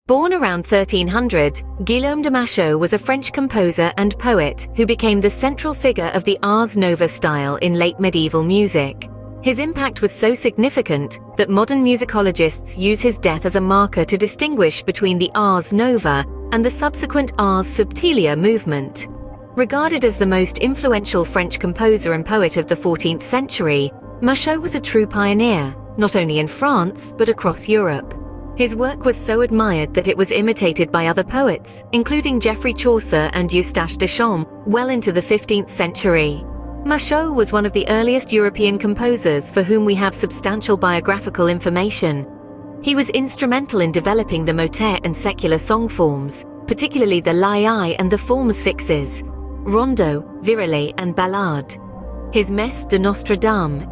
Born around 1300, Guillaume de Machaut was a French composer and poet who became the central figure of the Ars Nova style in late medieval music. His impact was so significant that modern musicologists use his death as a marker to distinguish between the Ars Nova and the subsequent Ars Subtilia movement. Regarded as the most influential French composer and poet of the 14th century, Machaut was a true pioneer, not only in France but across Europe. His work was so admired that it was imitated by other poets, including Geoffrey Chaucer and Eustache Deschamps, well into the 15th century. Machaut was one of the earliest European composers for whom we have substantial biographical information. He was instrumental in developing the motet and secular song forms, particularly the lai and the forms fixes, rondo, virelai and ballade. His Messe de Nostre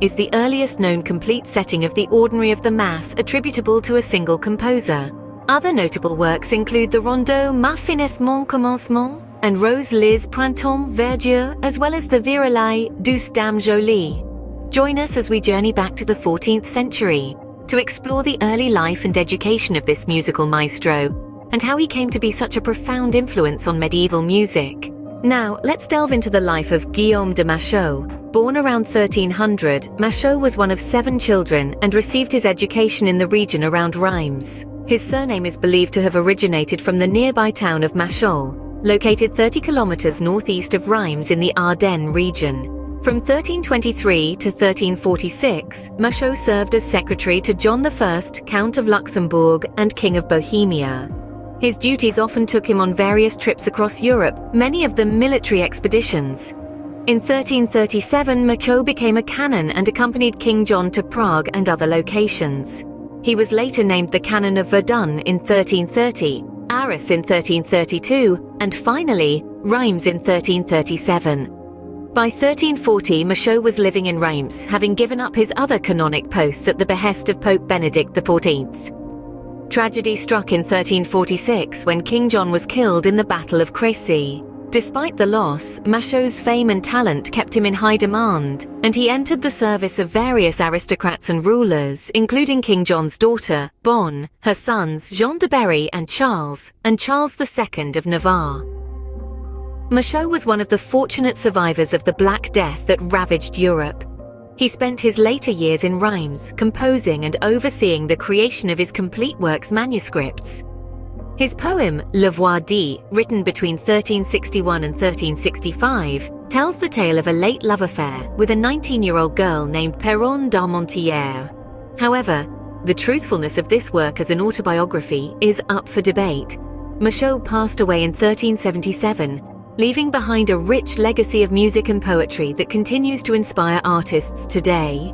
is the earliest known complete setting of the ordinary of the Mass attributable to a single composer. Other notable works include the rondo Ma finissement commencement and Rose Liz Printemps Verdure, as well as the virelai Douce Dame Jolie. Join us as we journey back to the 14th century to explore the early life and education of this musical maestro and how he came to be such a profound influence on medieval music. Now, let's delve into the life of Guillaume de Machaut. Born around 1300, Machaut was one of 7 children and received his education in the region around Reims. His surname is believed to have originated from the nearby town of Machaut, located 30 kilometers northeast of Reims in the Ardennes region. From 1323 to 1346, Machaut served as secretary to John I, Count of Luxembourg and King of Bohemia. His duties often took him on various trips across Europe, many of them military expeditions. In 1337, Machaut became a canon and accompanied King John to Prague and other locations. He was later named the Canon of Verdun in 1330, Arras in 1332, and finally, Reims in 1337. By 1340, Machaut was living in Reims, having given up his other canonic posts at the behest of Pope Benedict XIV. Tragedy struck in 1346 when King John was killed in the Battle of Crécy. Despite the loss, Machaut's fame and talent kept him in high demand, and he entered the service of various aristocrats and rulers, including King John's daughter, Bonne, her sons Jean de Berry and Charles II of Navarre. Machaut was one of the fortunate survivors of the Black Death that ravaged Europe. He spent his later years in Reims, composing and overseeing the creation of his complete works manuscripts. His poem, Le Voix dit, written between 1361 and 1365, tells the tale of a late love affair with a 19-year-old girl named Péronne d'Armentières. However, the truthfulness of this work as an autobiography is up for debate. Machaut passed away in 1377, leaving behind a rich legacy of music and poetry that continues to inspire artists today.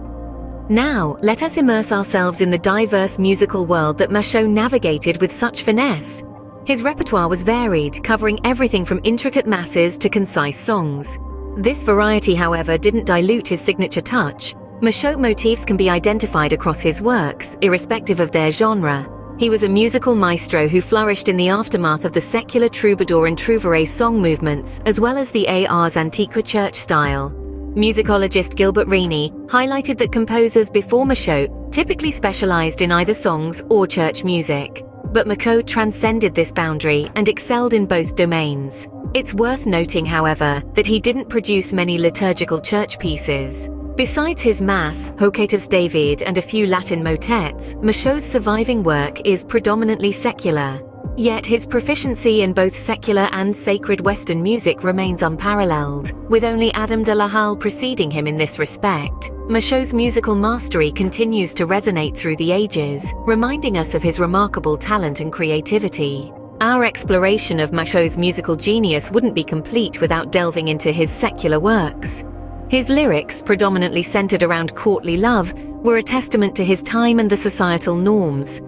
Now, let us immerse ourselves in the diverse musical world that Machaut navigated with such finesse. His repertoire was varied, covering everything from intricate masses to concise songs. This variety, however, didn't dilute his signature touch. Machaut motifs can be identified across his works, irrespective of their genre. He was a musical maestro who flourished in the aftermath of the secular troubadour and trouvère song movements, as well as the Ars Antiqua church style. Musicologist Gilbert Rini highlighted that composers before Machaut typically specialized in either songs or church music. But Machaut transcended this boundary and excelled in both domains. It's worth noting, however, that he didn't produce many liturgical church pieces. Besides his Mass, Hocatus David, and a few Latin motets, Machaut's surviving work is predominantly secular. Yet his proficiency in both secular and sacred Western music remains unparalleled, with only Adam de la Halle preceding him in this respect. Machaut's musical mastery continues to resonate through the ages, reminding us of his remarkable talent and creativity. Our exploration of Machaut's musical genius wouldn't be complete without delving into his secular works. His lyrics, predominantly centered around courtly love, were a testament to his time and the societal norms.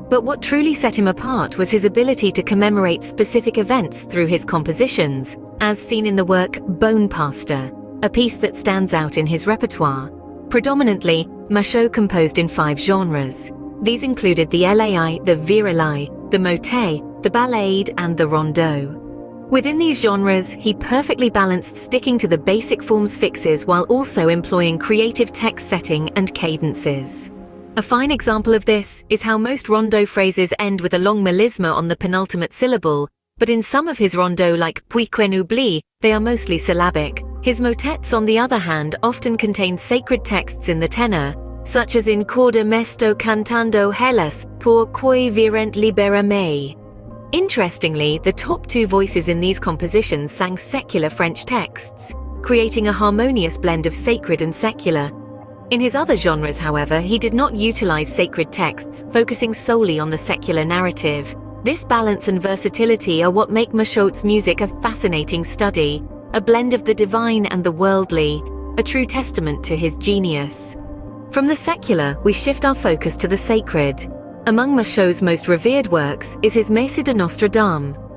But what truly set him apart was his ability to commemorate specific events through his compositions, as seen in the work Bone Pastor, a piece that stands out in his repertoire. Predominantly, Machaut composed in 5 genres. These included the lai, the virelai, the motet, the ballade, and the rondeau. Within these genres, he perfectly balanced sticking to the basic forms fixes while also employing creative text setting and cadences. A fine example of this is how most rondo phrases end with a long melisma on the penultimate syllable, but in some of his rondeaux like Puisqu'on oublie, they are mostly syllabic. His motets, on the other hand, often contain sacred texts in the tenor, such as in Corda mesto cantando Hellas, por cui virent libera me. Interestingly, the top two voices in these compositions sang secular French texts, creating a harmonious blend of sacred and secular. In his other genres, however, he did not utilize sacred texts, focusing solely on the secular narrative. This balance and versatility are what make Machaut's music a fascinating study, a blend of the divine and the worldly, a true testament to his genius. From the secular, we shift our focus to the sacred. Among Machaut's most revered works is his Messe de Nostre,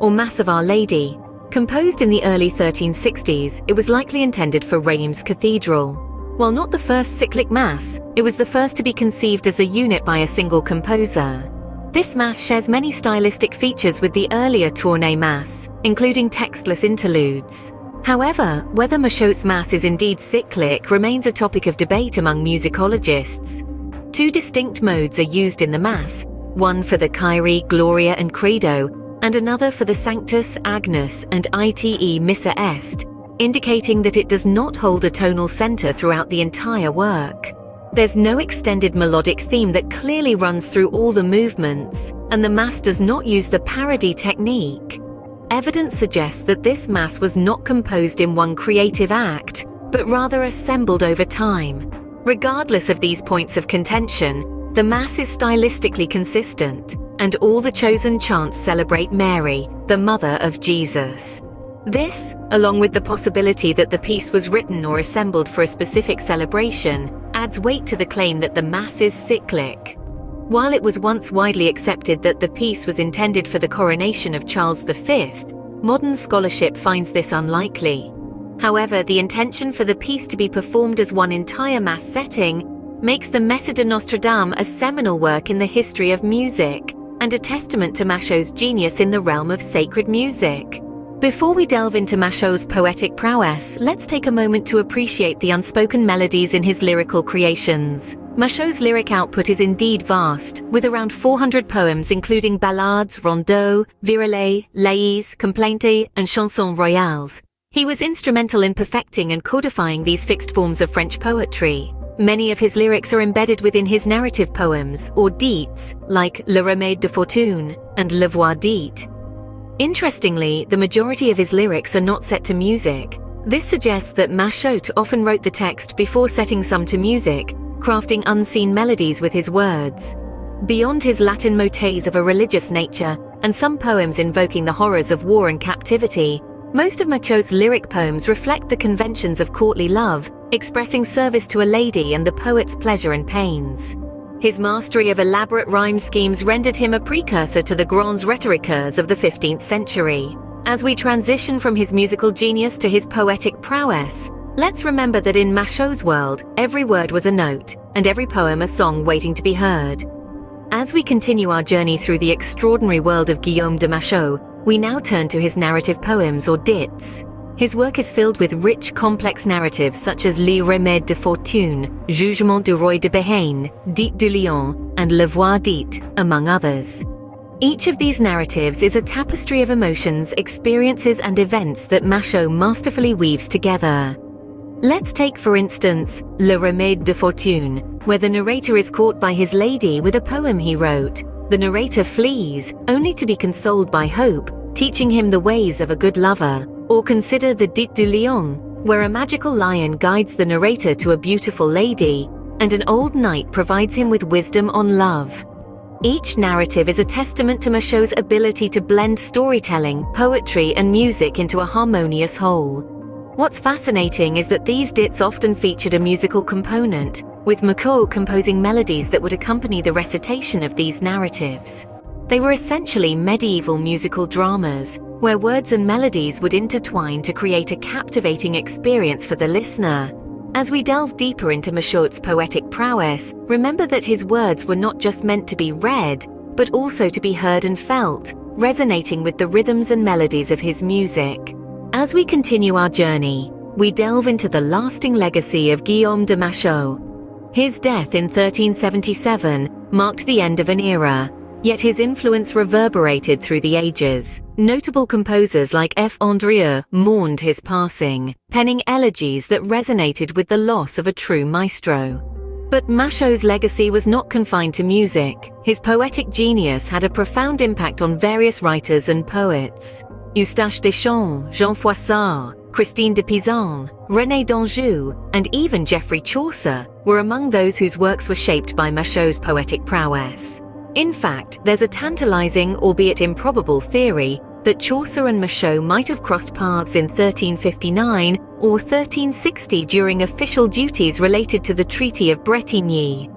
or Mass of Our Lady. Composed in the early 1360s, it was likely intended for Reims Cathedral. While not the first cyclic Mass, it was the first to be conceived as a unit by a single composer. This Mass shares many stylistic features with the earlier Tournée Mass, including textless interludes. However, whether Machaut's Mass is indeed cyclic remains a topic of debate among musicologists. Two distinct modes are used in the Mass, one for the Kyrie, Gloria and Credo, and another for the Sanctus, Agnus and Ite Missa Est, indicating that it does not hold a tonal center throughout the entire work. There's no extended melodic theme that clearly runs through all the movements, and the Mass does not use the parody technique. Evidence suggests that this Mass was not composed in one creative act, but rather assembled over time. Regardless of these points of contention, the Mass is stylistically consistent, and all the chosen chants celebrate Mary, the mother of Jesus. This, along with the possibility that the piece was written or assembled for a specific celebration, adds weight to the claim that the Mass is cyclic. While it was once widely accepted that the piece was intended for the coronation of Charles V, modern scholarship finds this unlikely. However, the intention for the piece to be performed as one entire Mass setting makes the Messe de Nostre a seminal work in the history of music, and a testament to Machaut's genius in the realm of sacred music. Before we delve into Machaut's poetic prowess, let's take a moment to appreciate the unspoken melodies in his lyrical creations. Machaut's lyric output is indeed vast, with around 400 poems including ballades, rondeaux, virelais, laïs, complaintes, and chansons royales. He was instrumental in perfecting and codifying these fixed forms of French poetry. Many of his lyrics are embedded within his narrative poems, or dits, like Le Remède de Fortune and Le Voix dit. Interestingly, the majority of his lyrics are not set to music. This suggests that Machaut often wrote the text before setting some to music, crafting unseen melodies with his words. Beyond his Latin motets of a religious nature, and some poems invoking the horrors of war and captivity, most of Machaut's lyric poems reflect the conventions of courtly love, expressing service to a lady and the poet's pleasure and pains. His mastery of elaborate rhyme schemes rendered him a precursor to the grands rhétoriqueurs of the 15th century. As we transition from his musical genius to his poetic prowess, let's remember that in Machaut's world, every word was a note, and every poem a song waiting to be heard. As we continue our journey through the extraordinary world of Guillaume de Machaut, we now turn to his narrative poems, or dits. His work is filled with rich, complex narratives such as Le Remède de Fortune, Jugement du Roi de Béhaine, Dits du Lion, and Le Voix dit, among others. Each of these narratives is a tapestry of emotions, experiences, and events that Machaut masterfully weaves together. Let's take, for instance, Le Remède de Fortune, where the narrator is caught by his lady with a poem he wrote. The narrator flees, only to be consoled by hope, teaching him the ways of a good lover. Or consider the Dits du Lion, where a magical lion guides the narrator to a beautiful lady, and an old knight provides him with wisdom on love. Each narrative is a testament to Machaut's ability to blend storytelling, poetry, and music into a harmonious whole. What's fascinating is that these dits often featured a musical component, with Machaut composing melodies that would accompany the recitation of these narratives. They were essentially medieval musical dramas, where words and melodies would intertwine to create a captivating experience for the listener. As we delve deeper into Machaut's poetic prowess, remember that his words were not just meant to be read, but also to be heard and felt, resonating with the rhythms and melodies of his music. As we continue our journey, we delve into the lasting legacy of Guillaume de Machaut. His death in 1377 marked the end of an era, yet his influence reverberated through the ages. Notable composers like F. Andrieux mourned his passing, penning elegies that resonated with the loss of a true maestro. But Machaut's legacy was not confined to music. His poetic genius had a profound impact on various writers and poets. Eustache Deschamps, Jean Froissart, Christine de Pizan, René d'Anjou, and even Geoffrey Chaucer were among those whose works were shaped by Machaut's poetic prowess. In fact, there's a tantalizing, albeit improbable, theory that Chaucer and Machaut might have crossed paths in 1359 or 1360 during official duties related to the Treaty of Bretigny.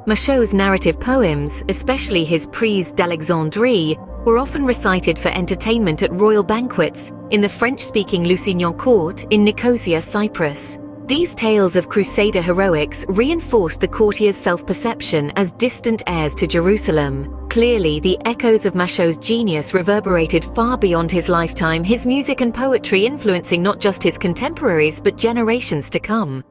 Machaut's narrative poems, especially his Prise d'Alexandrie, were often recited for entertainment at royal banquets in the French-speaking Lusignan court in Nicosia, Cyprus. These tales of Crusader heroics reinforced the courtiers' self-perception as distant heirs to Jerusalem. Clearly, the echoes of Machaut's genius reverberated far beyond his lifetime, his music and poetry influencing not just his contemporaries but generations to come.